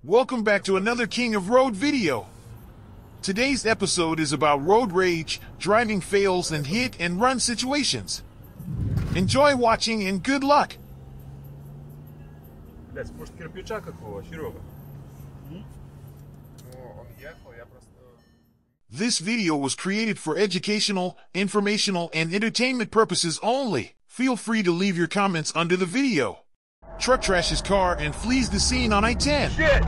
Welcome back to another King of Road video. Today's episode is about road rage, driving fails, and hit and run situations. Enjoy watching and good luck. Блядь, может кирпича какого, Серега? This video was created for educational, informational, and entertainment purposes only. Feel free to leave your comments under the video. Truck trashes car and flees the scene on I-10. Shit!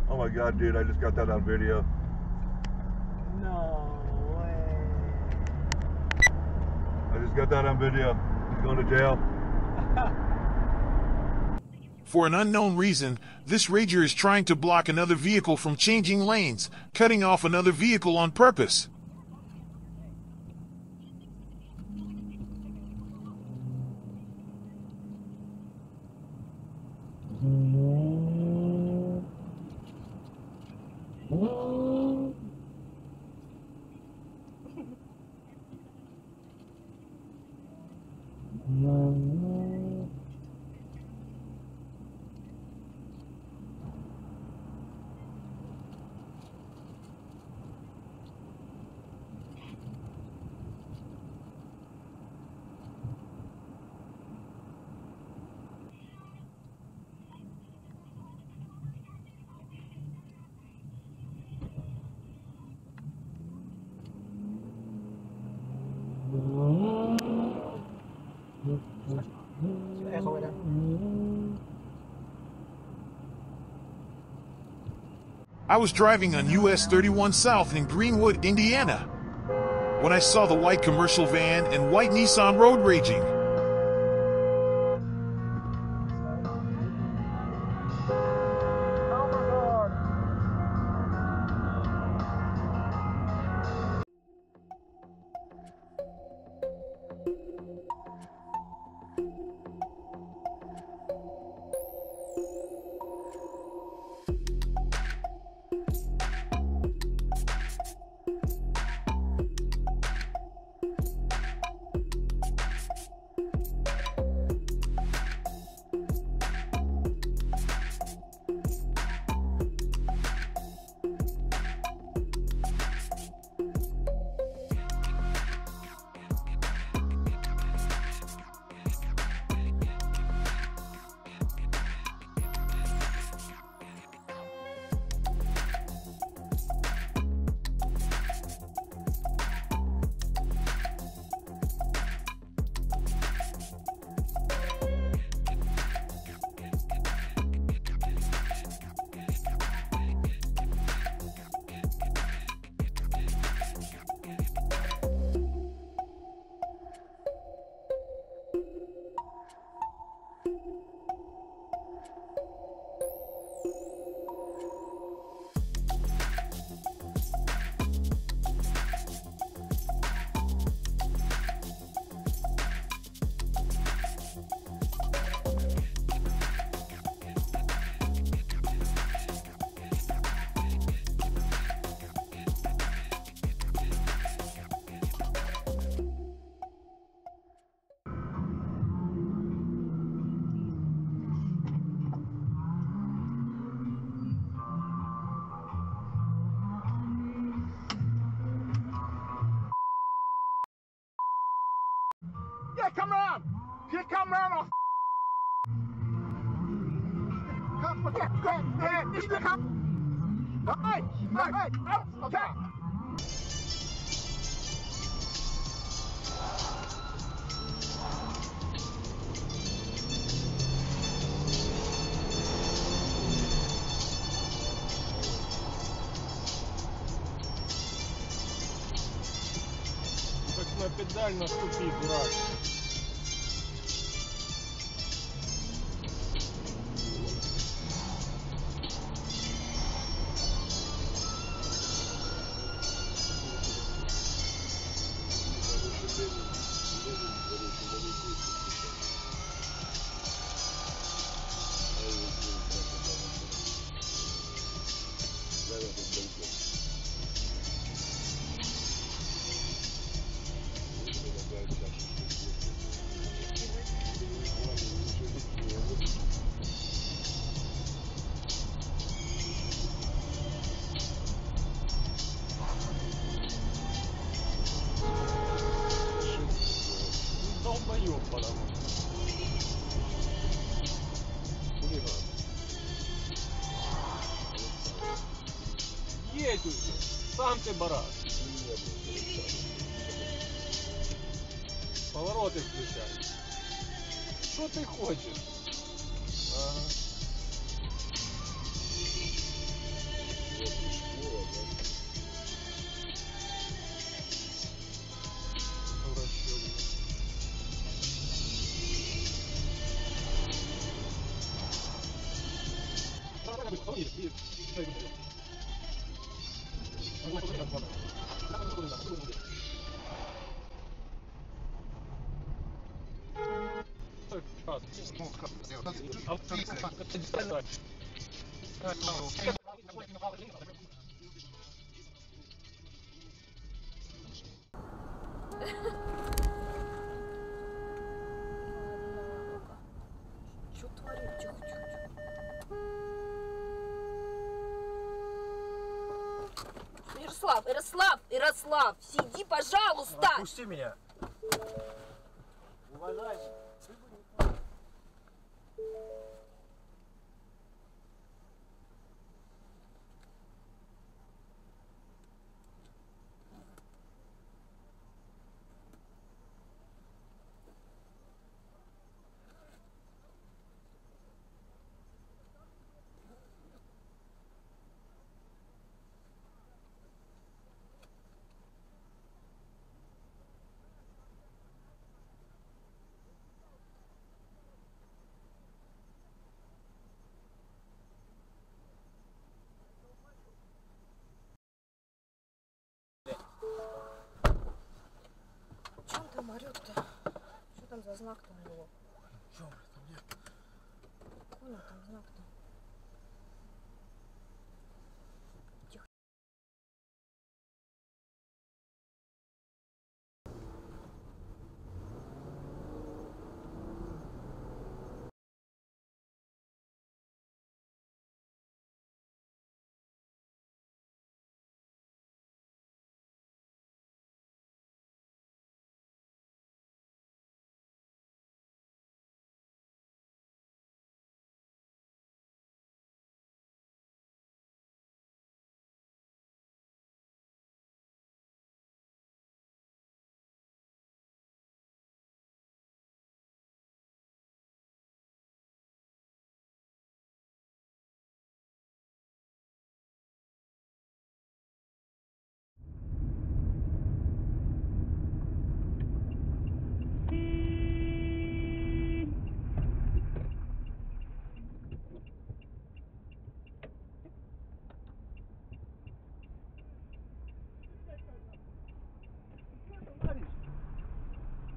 Oh my god, dude, I just got that on video. No way. I just got that on video. He's going to jail. For an unknown reason, this rager is trying to block another vehicle from changing lanes, cutting off another vehicle on purpose. I was driving on US 31 South in Greenwood, Indiana, when I saw the white commercial van and white Nissan road raging. Yeah, come around. Yeah, come around. Okay. Так на педаль наступи, дурак. выключи. Сам ты баран. Повороты включай. Что ты хочешь? Ага. Что творит? Тихо, тихо, тихо. Ярослав, сиди, пожалуйста! Отпусти меня. Уважаемый. Че он там орет-то? Что там за знак-то у него? Чё, там нет? Какой у него там знак-то? Тихо.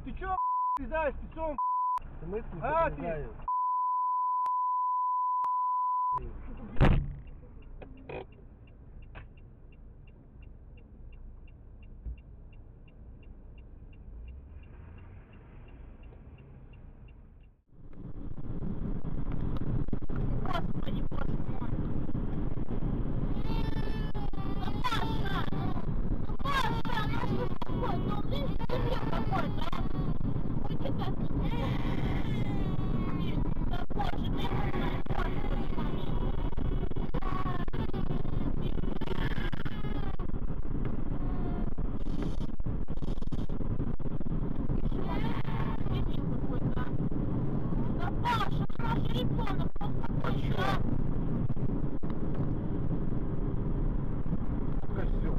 Ты чё, вязаешь спецом? А, ты? Господи, боже мой. Паша, ну что такое? Ну, ты что какой-то, а? Уйди так. Да боже, ты умная, Господи, помилуй. Дебил какой-то, а? Да Паша, ну наш ребенок, ну какой-то, а? Козёл.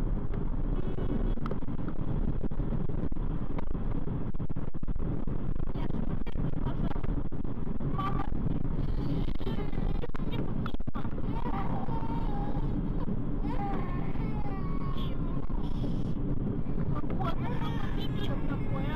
Мама, какой, ну что за дебил такой, а?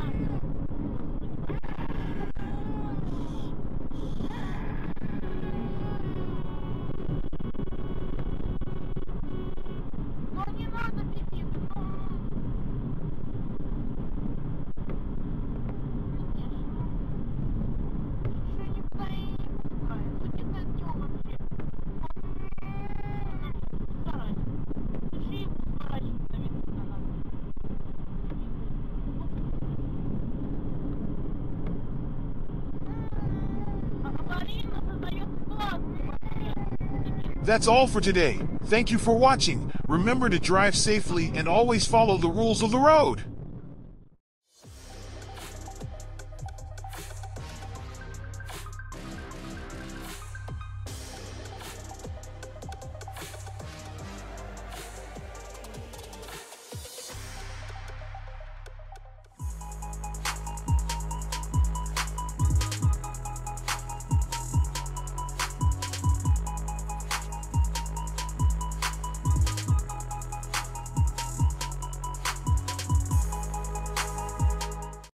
That's all for today. Thank you for watching. Remember to drive safely and always follow the rules of the road.